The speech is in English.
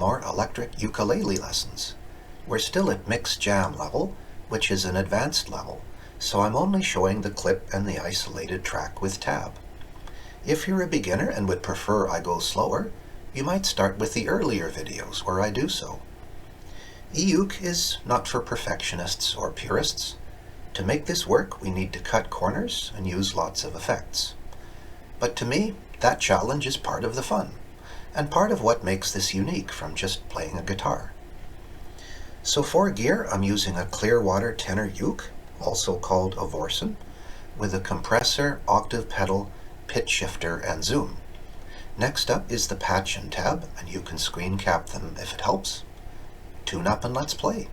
more electric ukulele lessons. We're still at mix jam level, which is an advanced level, so I'm only showing the clip and the isolated track with tab. If you're a beginner and would prefer I go slower, you might start with the earlier videos where I do so. E-Uke is not for perfectionists or purists. To make this work, we need to cut corners and use lots of effects. But to me, that challenge is part of the fun, and part of what makes this unique from just playing a guitar. So for gear, I'm using a Clearwater tenor uke, also called a Vorsen, with a compressor, octave pedal, pitch shifter, and zoom. Next up is the patch and tab, and you can screen cap them if it helps. Tune up and let's play.